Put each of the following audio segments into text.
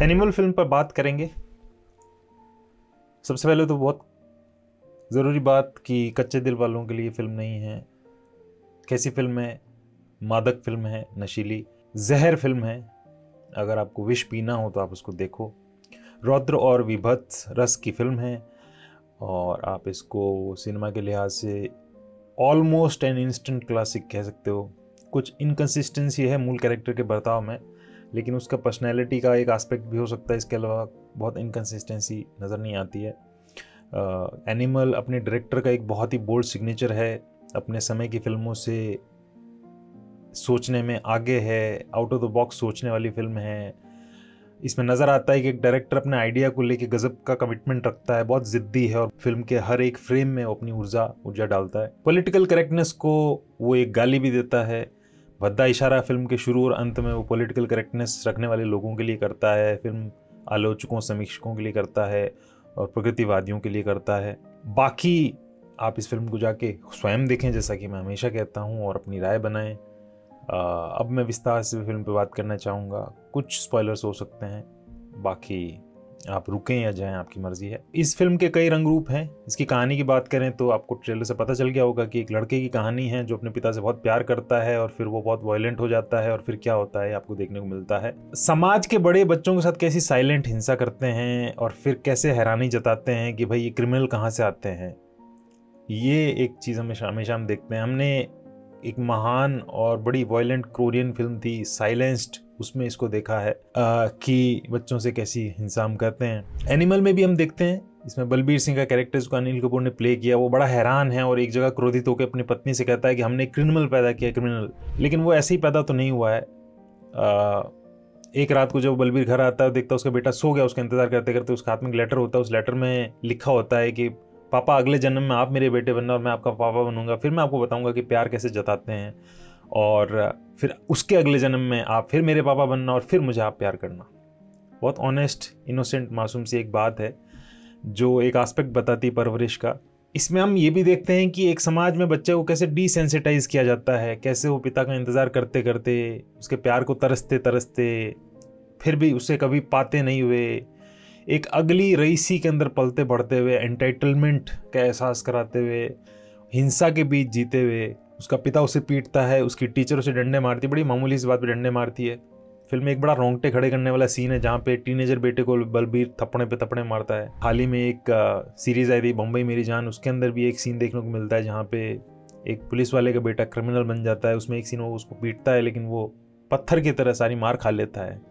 Animal film पर बात करेंगे। सबसे पहले तो बहुत ज़रूरी बात कि कच्चे दिल वालों के लिए फिल्म नहीं है। कैसी फिल्म है? मादक फिल्म है, नशीली जहर फिल्म है। अगर आपको विष पीना हो तो आप उसको देखो। रौद्र और विभत्स रस की फिल्म है और आप इसको सिनेमा के लिहाज से ऑलमोस्ट एन इंस्टेंट क्लासिक कह सकते हो। कुछ इनकन्सिस्टेंसी है मूल कैरेक्टर के बर्ताव में, लेकिन उसका पर्सनैलिटी का एक एस्पेक्ट भी हो सकता है। इसके अलावा बहुत इनकन्सिस्टेंसी नज़र नहीं आती है। एनिमल अपने डायरेक्टर का एक बहुत ही बोल्ड सिग्नेचर है। अपने समय की फिल्मों से सोचने में आगे है, आउट ऑफ द बॉक्स सोचने वाली फिल्म है। इसमें नज़र आता है कि एक डायरेक्टर अपने आइडिया को लेके गजब का कमिटमेंट रखता है, बहुत ज़िद्दी है और फिल्म के हर एक फ्रेम में वो अपनी ऊर्जा डालता है। पॉलिटिकल करेक्टनेस को वो एक गाली भी देता है। भद्दा इशारा फिल्म के शुरू और अंत में वो पॉलिटिकल करेक्टनेस रखने वाले लोगों के लिए करता है, फिल्म आलोचकों समीक्षकों के लिए करता है और प्रगतिवादियों के लिए करता है। बाकी आप इस फिल्म को जाके स्वयं देखें, जैसा कि मैं हमेशा कहता हूँ, और अपनी राय बनाएं। अब मैं विस्तार से फिल्म पे बात करना चाहूँगा। कुछ स्पॉयलर्स हो सकते हैं, बाकी आप रुकें या जाएं, आपकी मर्जी है। इस फिल्म के कई रंग रूप हैं। इसकी कहानी की बात करें तो आपको ट्रेलर से पता चल गया होगा कि एक लड़के की कहानी है जो अपने पिता से बहुत प्यार करता है और फिर वो बहुत वायलेंट हो जाता है और फिर क्या होता है आपको देखने को मिलता है। समाज के बड़े बच्चों के साथ कैसी साइलेंट हिंसा करते हैं और फिर कैसे हैरानी जताते हैं कि भाई ये क्रिमिनल कहाँ से आते हैं। ये एक चीज़ हमेशा हम देखते हैं। हमने एक महान और बड़ी वायलेंट कोरियन फिल्म थी साइलेंस्ड, उसमें इसको देखा है कि बच्चों से कैसी हिंसा हम करते हैं। एनिमल में भी हम देखते हैं। इसमें बलबीर सिंह का कैरेक्टर जिसको अनिल कपूर ने प्ले किया, वो बड़ा हैरान है और एक जगह क्रोधित होकर अपनी पत्नी से कहता है कि हमने क्रिमिनल पैदा किया, क्रिमिनल। लेकिन वो ऐसे ही पैदा तो नहीं हुआ है। एक रात को जब बलबीर घर आता है, देखता है उसका बेटा सो गया। उसका इंतजार करते करते उसके हाथ में एक लेटर होता है। उस लेटर में लिखा होता है कि पापा अगले जन्म में आप मेरे बेटे बनना और मैं आपका पापा बनूंगा। फिर मैं आपको बताऊंगा कि प्यार कैसे जताते हैं और फिर उसके अगले जन्म में आप फिर मेरे पापा बनना और फिर मुझे आप प्यार करना। बहुत ऑनेस्ट, इनोसेंट, मासूम सी एक बात है जो एक एस्पेक्ट बताती परवरिश का। इसमें हम ये भी देखते हैं कि एक समाज में बच्चे को कैसे डिसेंसिटाइज किया जाता है, कैसे वो पिता का इंतज़ार करते करते उसके प्यार को तरसते तरसते फिर भी उसे कभी पाते नहीं हुए, एक अगली रईसी के अंदर पलते बढ़ते हुए, एंटाइटलमेंट का एहसास कराते हुए, हिंसा के बीच जीते हुए, उसका पिता उसे पीटता है, उसकी टीचर उसे डंडे मारती है, बड़ी मामूली सी बात पे डंडे मारती है। फिल्म में एक बड़ा रोंगटे खड़े करने वाला सीन है जहाँ पे टीनेजर बेटे को बलबीर थप्पड़े पे थप्पड़े मारता है। हाल ही में एक सीरीज आई थी बम्बई मेरी जान, उसके अंदर भी एक सीन देखने को मिलता है जहाँ पे एक पुलिस वाले का बेटा क्रिमिनल बन जाता है। उसमें एक सीन वो उसको पीटता है लेकिन वो पत्थर की तरह सारी मार खा लेता है।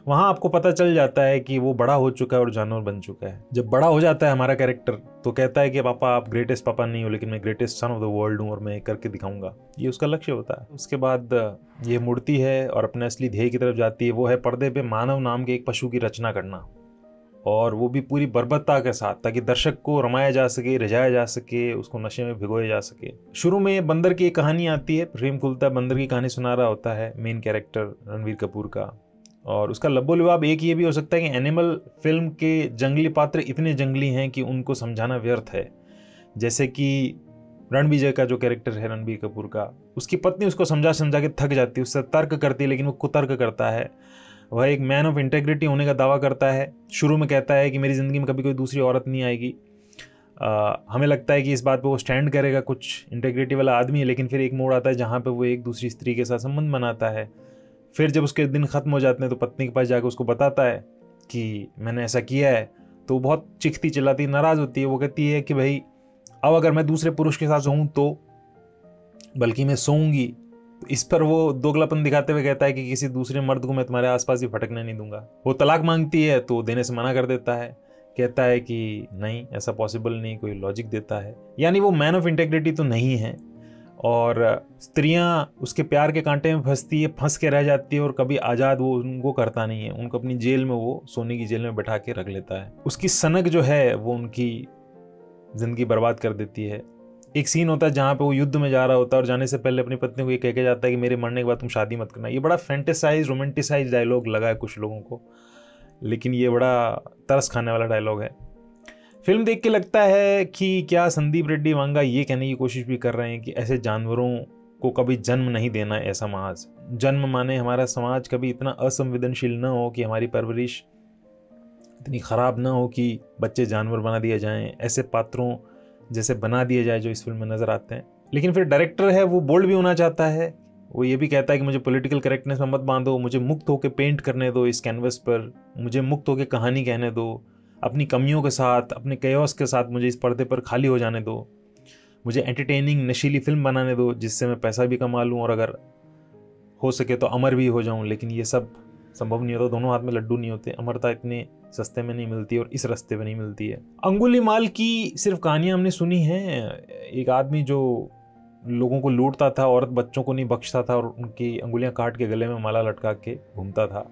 वहाँ आपको पता चल जाता है कि वो बड़ा हो चुका है और जानवर बन चुका है। जब बड़ा हो जाता है हमारा कैरेक्टर तो कहता है कि पापा आप ग्रेटेस्ट पापा नहीं हो, लेकिन मैं greatest son of the world हूँ और मैं करके दिखाऊंगा। ये उसका लक्ष्य होता है। उसके बाद ये मुड़ती है और अपने असली ध्येय की तरफ जाती है। वो है पर्दे पे मानव नाम के एक पशु की रचना करना, और वो भी पूरी बर्बरता के साथ, ताकि दर्शक को रमाया जा सके, रिझाया जा सके, उसको नशे में भिगोया जा सके। शुरू में बंदर की एक कहानी आती है, प्रेम कुलता बंदर की कहानी सुना रहा होता है मेन कैरेक्टर रणवीर कपूर का, और उसका लब्बो लुआब एक ये भी हो सकता है कि एनिमल फिल्म के जंगली पात्र इतने जंगली हैं कि उनको समझाना व्यर्थ है। जैसे कि रणविजय का जो कैरेक्टर है रणबीर कपूर का, उसकी पत्नी उसको समझा समझा के थक जाती है, उससे तर्क करती है लेकिन वो कुतर्क करता है। वह एक मैन ऑफ इंटेग्रिटी होने का दावा करता है। शुरू में कहता है कि मेरी ज़िंदगी में कभी कोई दूसरी औरत नहीं आएगी। हमें लगता है कि इस बात पे वो स्टैंड करेगा, कुछ इंटेग्रिटी वाला आदमी है, लेकिन फिर एक मोड़ आता है जहाँ पे वो एक दूसरी स्त्री के साथ संबंध बनाता है। फिर जब उसके दिन ख़त्म हो जाते हैं तो पत्नी के पास जाकर उसको बताता है कि मैंने ऐसा किया है। तो वो बहुत चिखती चिल्लाती नाराज़ होती है। वो कहती है कि भाई अब अगर मैं दूसरे पुरुष के साथ सोऊं तो, बल्कि मैं सोऊंगी। तो इस पर वो दोगलापन दिखाते हुए कहता है कि किसी दूसरे मर्द को मैं तुम्हारे आसपास भी फटकने नहीं दूंगा। वो तलाक मांगती है तो देने से मना कर देता है, कहता है कि नहीं ऐसा पॉसिबल नहीं, कोई लॉजिक देता है। यानी वो मैन ऑफ इंटेग्रिटी तो नहीं है, और स्त्रियां उसके प्यार के कांटे में फंसती है, फंस के रह जाती है, और कभी आज़ाद वो उनको करता नहीं है। उनको अपनी जेल में, वो सोने की जेल में बैठा के रख लेता है। उसकी सनक जो है वो उनकी ज़िंदगी बर्बाद कर देती है। एक सीन होता है जहाँ पे वो युद्ध में जा रहा होता है और जाने से पहले अपनी पत्नी को ये कह के जाता है कि मेरे मरने के बाद तुम शादी मत करना। ये बड़ा फैंटेसाइज रोमांटिसाइज डायलॉग लगा है कुछ लोगों को, लेकिन ये बड़ा तरस खाने वाला डायलॉग है। फिल्म देख के लगता है कि क्या संदीप रेड्डी वांगा ये कहने की कोशिश भी कर रहे हैं कि ऐसे जानवरों को कभी जन्म नहीं देना है ऐसा महज। जन्म माने हमारा समाज कभी इतना असंवेदनशील न हो कि हमारी परवरिश इतनी ख़राब ना हो कि बच्चे जानवर बना दिए जाएं, ऐसे पात्रों जैसे बना दिए जाए जो इस फिल्म में नज़र आते हैं। लेकिन फिर डायरेक्टर है वो बोल्ड भी होना चाहता है, वो ये भी कहता है कि मुझे पॉलिटिकल करेक्टनेस में मत बांधो, मुझे मुक्त होकर पेंट करने दो इस कैनवस पर, मुझे मुक्त होकर कहानी कहने दो, अपनी कमियों के साथ, अपने केओस के साथ मुझे इस पर्दे पर खाली हो जाने दो, मुझे एंटरटेनिंग नशीली फिल्म बनाने दो जिससे मैं पैसा भी कमा लूँ और अगर हो सके तो अमर भी हो जाऊँ। लेकिन ये सब संभव नहीं होता, दोनों हाथ में लड्डू नहीं होते, अमरता इतने सस्ते में नहीं मिलती और इस रास्ते पे नहीं मिलती है। अंगुलीमाल की सिर्फ कहानियाँ हमने सुनी हैं, एक आदमी जो लोगों को लूटता था, औरत बच्चों को नहीं बख्शता था और उनकी अंगुलियां काट के गले में माला लटका के घूमता था।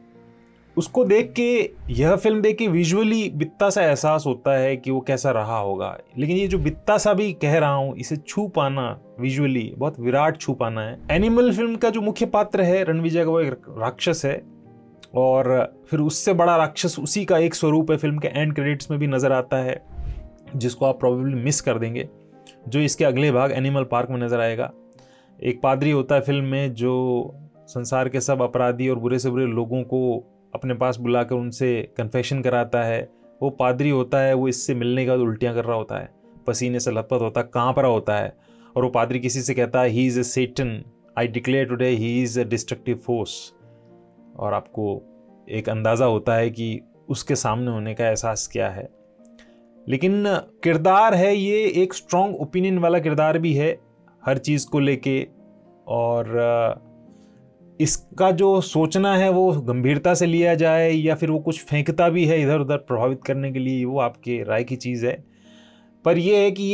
उसको देख के, यह फिल्म देख के विजुअली बित्ता सा एहसास होता है कि वो कैसा रहा होगा। लेकिन ये जो बित्ता सा भी कह रहा हूँ, इसे छू पाना विजुअली बहुत विराट छू पाना है। एनिमल फिल्म का जो मुख्य पात्र है रणविजय का, वो एक राक्षस है और फिर उससे बड़ा राक्षस उसी का एक स्वरूप है, फिल्म के एंड क्रेडिट्स में भी नजर आता है, जिसको आप प्रोबेबली मिस कर देंगे, जो इसके अगले भाग एनिमल पार्क में नजर आएगा। एक पादरी होता है फिल्म में जो संसार के सब अपराधी और बुरे से बुरे लोगों को अपने पास बुलाकर उनसे कन्फेशन कराता है। वो पादरी होता है, वो इससे मिलने के बाद उल्टियाँ कर रहा होता है, पसीने से लथपथ होता है, काँप रहा होता है, और वो पादरी किसी से कहता है he is a Satan, I declare today he is a destructive force. और आपको एक अंदाज़ा होता है कि उसके सामने होने का एहसास क्या है। लेकिन किरदार है ये एक स्ट्रॉन्ग ओपिनियन वाला किरदार भी है हर चीज़ को लेके, और इसका जो सोचना है वो गंभीरता से लिया जाए या फिर वो कुछ फेंकता भी है इधर उधर प्रभावित करने के लिए, वो आपके राय की चीज़ है। पर यह है कि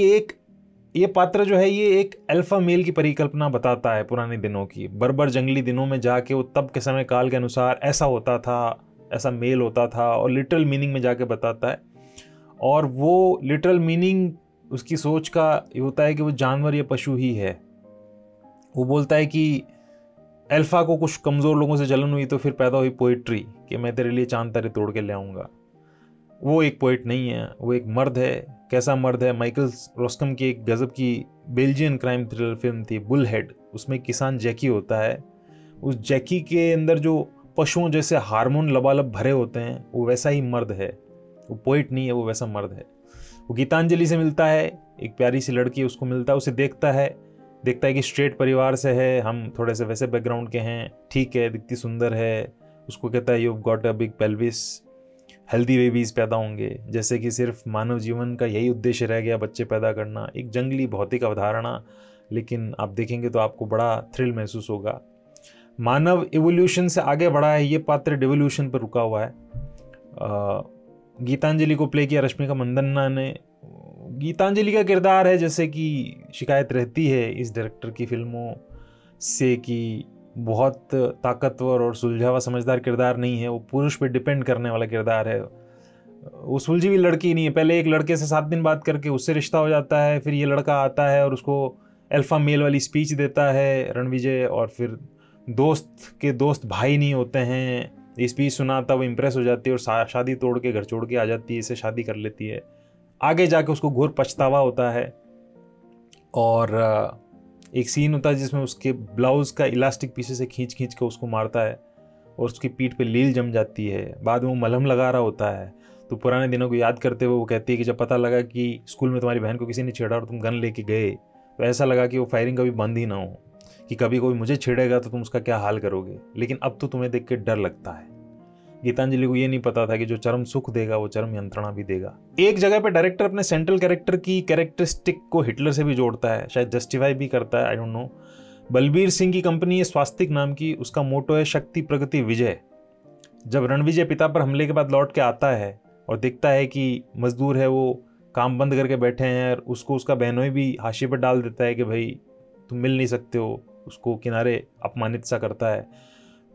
ये पात्र जो है ये एक अल्फा मेल की परिकल्पना बताता है पुराने दिनों की। बर्बर जंगली दिनों में जाके वो तब के समय काल के अनुसार ऐसा होता था, ऐसा मेल होता था, और लिटरल मीनिंग में जाके बताता है। और वो लिटरल मीनिंग उसकी सोच का ये होता है कि वो जानवर या पशु ही है। वो बोलता है कि अल्फा को कुछ कमज़ोर लोगों से जलन हुई तो फिर पैदा हुई पोइट्री कि मैं तेरे लिए चांद तारे तोड़ के ले आऊँगा। वो एक पोइट नहीं है, वो एक मर्द है। कैसा मर्द है? माइकल रोस्कम की एक गजब की बेल्जियन क्राइम थ्रिलर फिल्म थी बुल हेड, उसमें किसान जैकी होता है। उस जैकी के अंदर जो पशुओं जैसे हार्मोन लबालब भरे होते हैं, वो वैसा ही मर्द है। वो पोइट नहीं है, वो वैसा मर्द है। वो गीतांजलि से मिलता है, एक प्यारी सी लड़की उसको मिलता है, उसे देखता है कि स्ट्रेट परिवार से है, हम थोड़े से वैसे बैकग्राउंड के हैं, ठीक है, दिखती सुंदर है। उसको कहता है you have got a big pelvis, healthy babies पैदा होंगे, जैसे कि सिर्फ मानव जीवन का यही उद्देश्य रह गया, बच्चे पैदा करना। एक जंगली भौतिक अवधारणा, लेकिन आप देखेंगे तो आपको बड़ा थ्रिल महसूस होगा। मानव इवोल्यूशन से आगे बढ़ा है, ये पात्र डिवोल्यूशन पर रुका हुआ है। गीतांजलि को प्ले किया रश्मिका मंदन्ना ने। गीतांजलि का किरदार है, जैसे कि शिकायत रहती है इस डायरेक्टर की फिल्मों से कि बहुत ताकतवर और सुलझा हुआ समझदार किरदार नहीं है, वो पुरुष पे डिपेंड करने वाला किरदार है। वो सुलझी हुई लड़की नहीं है। पहले एक लड़के से 7 दिन बात करके उससे रिश्ता हो जाता है, फिर ये लड़का आता है और उसको अल्फा मेल वाली स्पीच देता है रणविजय, और फिर दोस्त के दोस्त भाई नहीं होते हैं, ये स्पीच सुनाता, वो इम्प्रेस हो जाती है और शादी तोड़ के घर छोड़ के आ जाती है, इसे शादी कर लेती है। आगे जाके उसको घोर पछतावा होता है, और एक सीन होता है जिसमें उसके ब्लाउज़ का इलास्टिक पीछे से खींच खींच के उसको मारता है और उसकी पीठ पे लील जम जाती है। बाद में वो मलहम लगा रहा होता है, तो पुराने दिनों को याद करते हुए वो कहती है कि जब पता लगा कि स्कूल में तुम्हारी बहन को किसी ने छेड़ा और तुम गन लेके गए, तो ऐसा लगा कि वो फायरिंग कभी बंद ही ना हो, कि कभी कोई मुझे छेड़ेगा तो तुम उसका क्या हाल करोगे, लेकिन अब तो तुम्हें देख के डर लगता है। गीतांजलि को ये नहीं पता था कि जो चरम सुख देगा वो चरम यंत्रणा भी देगा। एक जगह पे डायरेक्टर अपने सेंट्रल कैरेक्टर की कैरेक्टरिस्टिक को हिटलर से भी जोड़ता है, शायद जस्टिफाई भी करता है, I don't know. Balbir Singh की कंपनी है स्वास्तिक नाम की, उसका मोटो है शक्ति प्रगति विजय। जब रणविजय पिता पर हमले के बाद लौट के आता है और देखता है कि मजदूर है वो काम बंद करके बैठे हैं, और उसको उसका बहनोई भी हाशिए पर डाल देता है कि भाई तुम मिल नहीं सकते हो, उसको किनारे अपमानित सा करता है।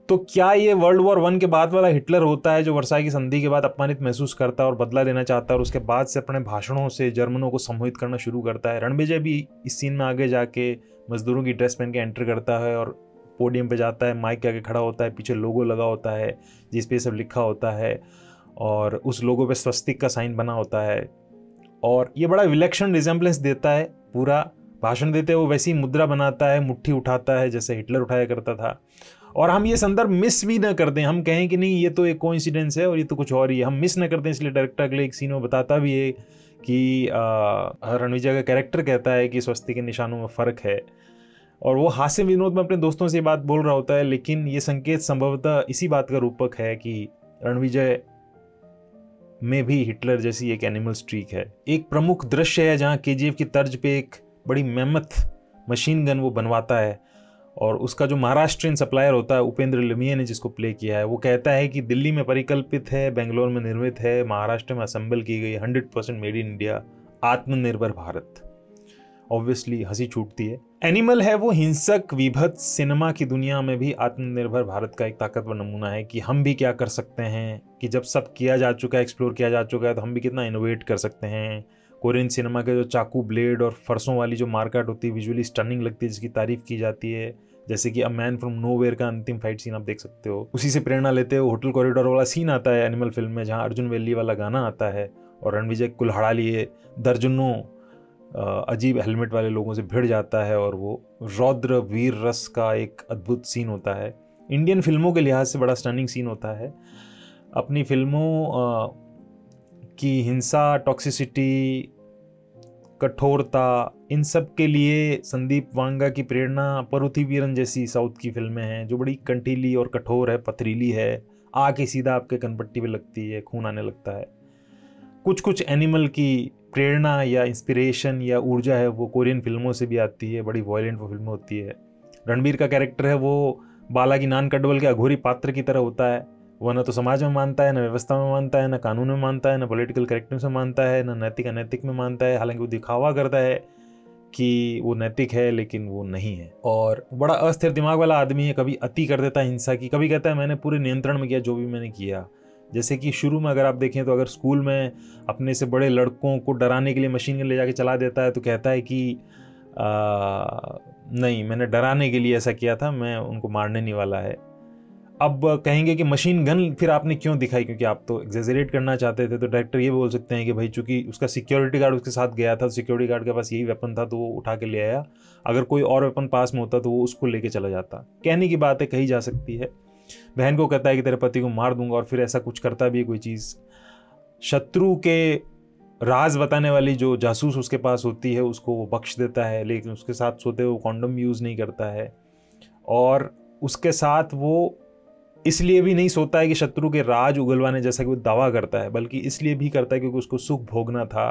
तो क्या ये वर्ल्ड वॉर 1 के बाद वाला हिटलर होता है जो वर्साई की संधि के बाद अपमानित महसूस करता है और बदला लेना चाहता है, और उसके बाद से अपने भाषणों से जर्मनों को सम्मोहित करना शुरू करता है। रणविजय भी इस सीन में आगे जाके मजदूरों की ड्रेस पहन के एंटर करता है और पोडियम पे जाता है, माइक के आगे खड़ा होता है, पीछे लोगो लगा होता है जिस पे सब लिखा होता है, और उस लोगो पे स्वस्तिक का साइन बना होता है, और ये बड़ा विलक्षण रिजेम्बलेंस देता है। पूरा भाषण देते हुए वो वैसी मुद्रा बनाता है, मुट्ठी उठाता है जैसे हिटलर उठाया करता था, और हम ये संदर्भ मिस भी ना कर दें, हम कहें कि नहीं ये तो एक कोइंसिडेंस है और ये तो कुछ और ही है, हम मिस ना कर दें। इसलिए डायरेक्टर अगले एक सीन में बताता भी है कि रणविजय का कैरेक्टर कहता है कि स्वस्ति के निशानों में फ़र्क है, और वो हास्य विनोद में अपने दोस्तों से ये बात बोल रहा होता है, लेकिन ये संकेत संभवतः इसी बात का रूपक है कि रणविजय में भी हिटलर जैसी एक एनिमल स्ट्रीक है। एक प्रमुख दृश्य है जहाँ केजीएफ की तर्ज पे एक बड़ी मेहमत मशीन गन वो बनवाता है, और उसका जो महाराष्ट्रियन सप्लायर होता है उपेंद्र लिमिया ने जिसको प्ले किया है, वो कहता है कि दिल्ली में परिकल्पित है, बेंगलोर में निर्मित है, महाराष्ट्र में असेंबल की गई, 100% मेड इन इंडिया, आत्मनिर्भर भारत। ऑब्वियसली हंसी छूटती है। एनिमल है वो हिंसक विभत्स सिनेमा की दुनिया में भी आत्मनिर्भर भारत का एक ताकतवर नमूना है कि हम भी क्या कर सकते हैं, कि जब सब किया जा चुका है, एक्सप्लोर किया जा चुका है, तो हम भी कितना इनोवेट कर सकते हैं। कोरियन सिनेमा के जो चाकू, ब्लेड और फरसों वाली जो मार्केट होती है, विजुअली स्टनिंग लगती है, जिसकी तारीफ की जाती है, जैसे कि अ मैन फ्रॉम नोवेयर का अंतिम फाइट सीन आप देख सकते हो। उसी से प्रेरणा लेते हुए होटल कॉरिडोर वाला सीन आता है एनिमल फिल्म में, जहाँ अर्जुन वेली वाला गाना आता है और रणविजय कुल्हाड़ा लिए दर्जनों अजीब हेलमेट वाले लोगों से भिड़ जाता है, और वो रौद्र वीर रस का एक अद्भुत सीन होता है। इंडियन फिल्मों के लिहाज से बड़ा स्टनिंग सीन होता है। अपनी फिल्मों की हिंसा, टॉक्सिसिटी, कठोरता, इन सब के लिए संदीप वांगा की प्रेरणा परुथीवीरन जैसी साउथ की फिल्में हैं, जो बड़ी कंटीली और कठोर है, पथरीली है, आके सीधा आपके कनपट्टी पे लगती है, खून आने लगता है। कुछ कुछ एनिमल की प्रेरणा या इंस्पिरेशन या ऊर्जा है वो कोरियन फिल्मों से भी आती है, बड़ी वॉयलेंट वो फिल्में होती है। रणबीर का कैरेक्टर है वो बाला की नान कटवल के अघोरी पात्र की तरह होता है। वह न तो समाज में मानता है, न व्यवस्था में मानता है, न कानून में मानता है, न पॉलिटिकल करेक्टनेस में मानता है, न नैतिक अनैतिक में मानता है। हालांकि वो दिखावा करता है कि वो नैतिक है, लेकिन वो नहीं है, और बड़ा अस्थिर दिमाग वाला आदमी है। कभी अति कर देता है हिंसा की, कभी कहता है मैंने पूरे नियंत्रण में किया जो भी मैंने किया। जैसे कि शुरू में अगर आप देखें तो अगर स्कूल में अपने से बड़े लड़कों को डराने के लिए मशीन गन ले जाके चला देता है, तो कहता है कि नहीं, मैंने डराने के लिए ऐसा किया था, मैं उनको मारने नहीं वाला है। अब कहेंगे कि मशीन गन फिर आपने क्यों दिखाई, क्योंकि आप तो एग्जेजरेट करना चाहते थे। तो डायरेक्टर ये बोल सकते हैं कि भाई चूंकि उसका सिक्योरिटी गार्ड उसके साथ गया था, सिक्योरिटी गार्ड के पास यही वेपन था तो वो उठा के ले आया, अगर कोई और वेपन पास में होता तो वो उसको लेके चला जाता। कहने की बात है, कही जा सकती है। बहन को कहता है कि तेरे पति को मार दूंगा, और फिर ऐसा कुछ करता भी है कोई चीज़। शत्रु के राज बताने वाली जो जासूस उसके पास होती है उसको वो बख्श देता है, लेकिन उसके साथ सोते हुए वो कॉन्डम यूज़ नहीं करता है, और उसके साथ वो इसलिए भी नहीं सोता है कि शत्रु के राज उगलवाने जैसा कि वो दावा करता है, बल्कि इसलिए भी करता है क्योंकि उसको सुख भोगना था,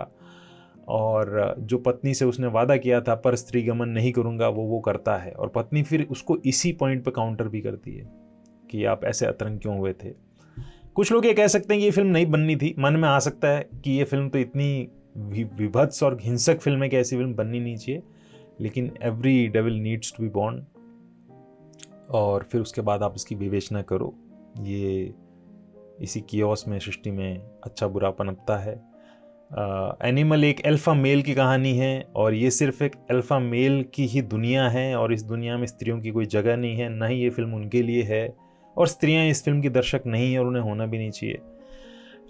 और जो पत्नी से उसने वादा किया था पर स्त्री गमन नहीं करूंगा, वो करता है। और पत्नी फिर उसको इसी पॉइंट पे काउंटर भी करती है कि आप ऐसे अतरंग क्यों हुए थे। कुछ लोग ये कह सकते हैं कि ये फिल्म नहीं बननी थी। मन में आ सकता है कि ये फिल्म तो इतनी विभत्स और हिंसक फिल्म है कि ऐसी फिल्म बननी नहीं चाहिए, लेकिन every devil needs to be born, और फिर उसके बाद आप इसकी विवेचना करो। ये इसी कियोस में, सृष्टि में अच्छा बुरा पनपता है। एनिमल एक अल्फा मेल की कहानी है, और ये सिर्फ एक अल्फा मेल की ही दुनिया है, और इस दुनिया में स्त्रियों की कोई जगह नहीं है, ना ही ये फिल्म उनके लिए है, और स्त्रियां इस फिल्म की दर्शक नहीं है और उन्हें होना भी नहीं चाहिए।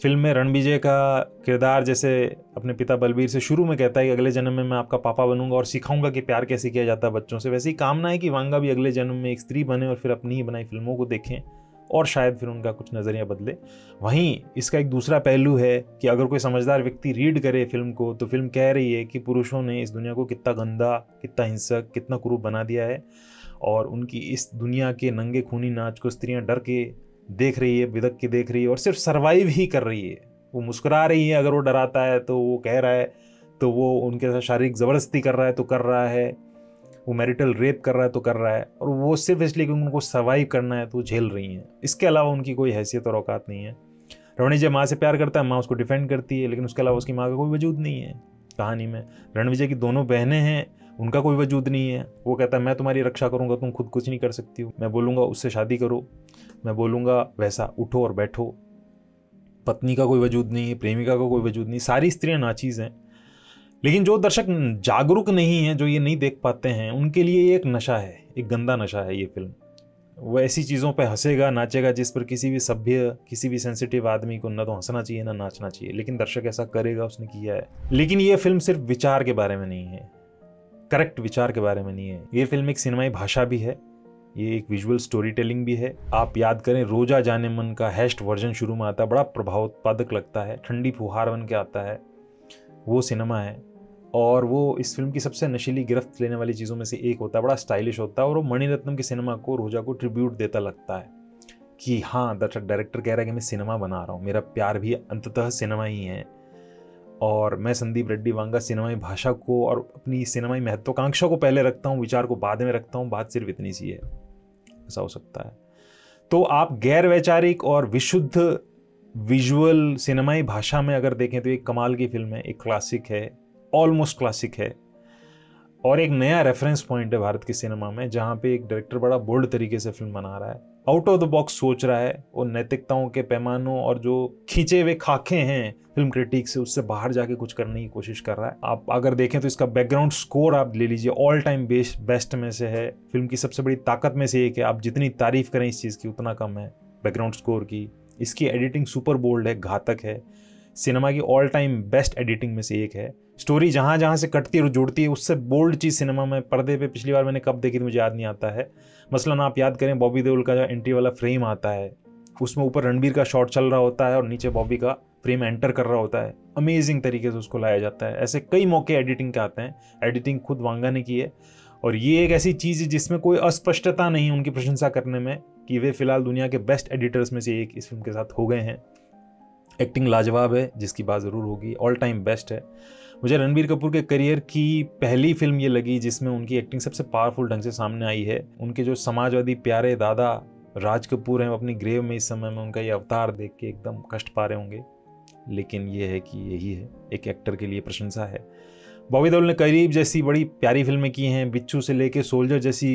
फिल्म में रणविजय का किरदार जैसे अपने पिता बलबीर से शुरू में कहता है कि अगले जन्म में मैं आपका पापा बनूंगा और सिखाऊंगा कि प्यार कैसे किया जाता है बच्चों से, वैसे ही कामना है कि वांगा भी अगले जन्म में एक स्त्री बने और फिर अपनी ही बनाई फिल्मों को देखें, और शायद फिर उनका कुछ नज़रिया बदले। वहीं इसका एक दूसरा पहलू है कि अगर कोई समझदार व्यक्ति रीड करे फिल्म को, तो फिल्म कह रही है कि पुरुषों ने इस दुनिया को कितना गंदा, कितना हिंसक, कितना क्रूर बना दिया है, और उनकी इस दुनिया के नंगे खूनी नाच को स्त्रियां डर के देख रही है, बिदक के देख रही है, और सिर्फ सर्वाइव ही कर रही है। वो मुस्कुरा रही है अगर वो डराता है तो, वो कह रहा है तो, वो उनके साथ शारीरिक ज़बरदस्ती कर रहा है तो कर रहा है, वो मैरिटल रेप कर रहा है तो कर रहा है, और वो सिर्फ इसलिए कि उनको सर्वाइव करना है तो झेल रही हैं। इसके अलावा उनकी कोई हैसियत और औकात नहीं है। रणविजय माँ से प्यार करता है, माँ उसको डिफेंड करती है, लेकिन उसके अलावा उसकी माँ का कोई वजूद नहीं है कहानी में। रणविजय की दोनों बहनें हैं, उनका कोई वजूद नहीं है। वो कहता है मैं तुम्हारी रक्षा करूंगा, तुम खुद कुछ नहीं कर सकती हो, मैं बोलूँगा उससे शादी करो, मैं बोलूँगा वैसा उठो और बैठो। पत्नी का कोई वजूद नहीं है, प्रेमिका का कोई वजूद नहीं, सारी स्त्रियां नाचीज़ हैं। लेकिन जो दर्शक जागरूक नहीं हैं, जो ये नहीं देख पाते हैं, उनके लिए ये एक नशा है, एक गंदा नशा है ये फिल्म। वो ऐसी चीज़ों पे हंसेगा, नाचेगा जिस पर किसी भी सभ्य, किसी भी सेंसिटिव आदमी को ना तो हंसना चाहिए ना नाचना चाहिए, लेकिन दर्शक ऐसा करेगा, उसने किया है। लेकिन ये फिल्म सिर्फ विचार के बारे में नहीं है, करेक्ट विचार के बारे में नहीं है। ये फिल्म एक सिनेमाई भाषा भी है, ये एक विजुअल स्टोरी टेलिंग भी है। आप याद करें रोजा जाने मन का हैश्ड वर्जन शुरू में आता है, बड़ा प्रभावोत्पादक लगता है, ठंडी फुहार बन के आता है, वो सिनेमा है। और वो इस फिल्म की सबसे नशीली गिरफ्त लेने वाली चीज़ों में से एक होता है, बड़ा स्टाइलिश होता है और वो मणिरत्नम के सिनेमा को, रोजा को ट्रिब्यूट देता लगता है कि हाँ डायरेक्टर कह रहा है कि मैं सिनेमा बना रहा हूँ, मेरा प्यार भी अंततः सिनेमा ही है और मैं संदीप रेड्डी वांगा सिनेमाई भाषा को और अपनी सिनेमाई महत्वाकांक्षा को पहले रखता हूँ, विचार को बाद में रखता हूँ, बात सिर्फ इतनी सी है। ऐसा हो सकता है। तो आप गैर वैचारिक और विशुद्ध विजुअल सिनेमाई भाषा में अगर देखें तो एक कमाल की फिल्म है, एक क्लासिक है, ऑलमोस्ट क्लासिक है और एक नया रेफरेंस पॉइंट है भारत के सिनेमा में, जहाँ पे एक डायरेक्टर बड़ा बोल्ड तरीके से फिल्म बना रहा है, आउट ऑफ द बॉक्स सोच रहा है और नैतिकताओं के पैमानों और जो खींचे हुए खाके हैं फिल्म क्रिटिक से उससे बाहर जाके कुछ करने की कोशिश कर रहा है। आप अगर देखें तो इसका बैकग्राउंड स्कोर आप ले लीजिए, ऑल टाइम बेस्ट में से है। फिल्म की सबसे बड़ी ताकत में से एक है, आप जितनी तारीफ करें इस चीज़ की उतना कम है बैकग्राउंड स्कोर की। इसकी एडिटिंग सुपर बोल्ड है, घातक है, सिनेमा की ऑल टाइम बेस्ट एडिटिंग में से एक है। स्टोरी जहाँ जहाँ से कटती और जुड़ती है उससे बोल्ड चीज़ सिनेमा में पर्दे पे पिछली बार मैंने कब देखी थी मुझे याद नहीं आता है। मसलन आप याद करें बॉबी देओल का जो एंट्री वाला फ्रेम आता है उसमें ऊपर रणबीर का शॉट चल रहा होता है और नीचे बॉबी का फ्रेम एंटर कर रहा होता है, अमेजिंग तरीके से उसको लाया जाता है। ऐसे कई मौके एडिटिंग के आते हैं, एडिटिंग खुद वांगा ने की है और ये एक ऐसी चीज़ है जिसमें कोई अस्पष्टता नहीं उनकी प्रशंसा करने में कि वे फिलहाल दुनिया के बेस्ट एडिटर्स में से एक इस फिल्म के साथ हो गए हैं। एक्टिंग लाजवाब है जिसकी बात ज़रूर होगी, ऑल टाइम बेस्ट है। मुझे रणबीर कपूर के करियर की पहली फिल्म ये लगी जिसमें उनकी एक्टिंग सबसे पावरफुल ढंग से सामने आई है। उनके जो समाजवादी प्यारे दादा राज कपूर हैं, अपनी ग्रेव में इस समय में उनका ये अवतार देख के एकदम कष्ट पा रहे होंगे, लेकिन ये है कि यही है, एक एक्टर के लिए प्रशंसा है। बॉबी देओल ने करीब जैसी बड़ी प्यारी फिल्में की हैं, बिच्छू से लेके सोल्जर जैसी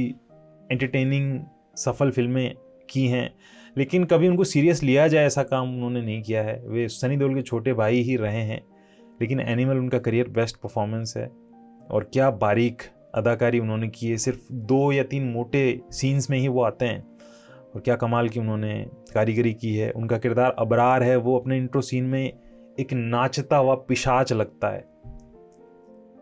एंटरटेनिंग सफल फिल्में की हैं, लेकिन कभी उनको सीरियस लिया जाए ऐसा काम उन्होंने नहीं किया है। वे सनी देओल के छोटे भाई ही रहे हैं, लेकिन एनिमल उनका करियर बेस्ट परफॉर्मेंस है और क्या बारीक अदाकारी उन्होंने की है। सिर्फ 2 या 3 मोटे सीन्स में ही वो आते हैं और क्या कमाल की उन्होंने कारीगरी की है। उनका किरदार अबरार है, वो अपने इंट्रो सीन में एक नाचता हुआ पिशाच लगता है।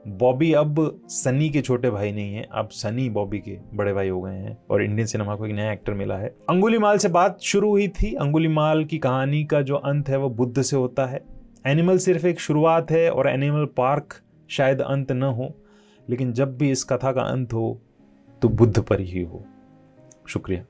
बॉबी अब सनी के छोटे भाई नहीं है, अब सनी बॉबी के बड़े भाई हो गए हैं और इंडियन सिनेमा को एक नया एक्टर मिला है। अंगुलीमाल से बात शुरू हुई थी। अंगुलीमाल की कहानी का जो अंत है वो बुद्ध से होता है। एनिमल सिर्फ एक शुरुआत है और एनिमल पार्क शायद अंत न हो, लेकिन जब भी इस कथा का अंत हो तो बुद्ध पर ही हो। शुक्रिया।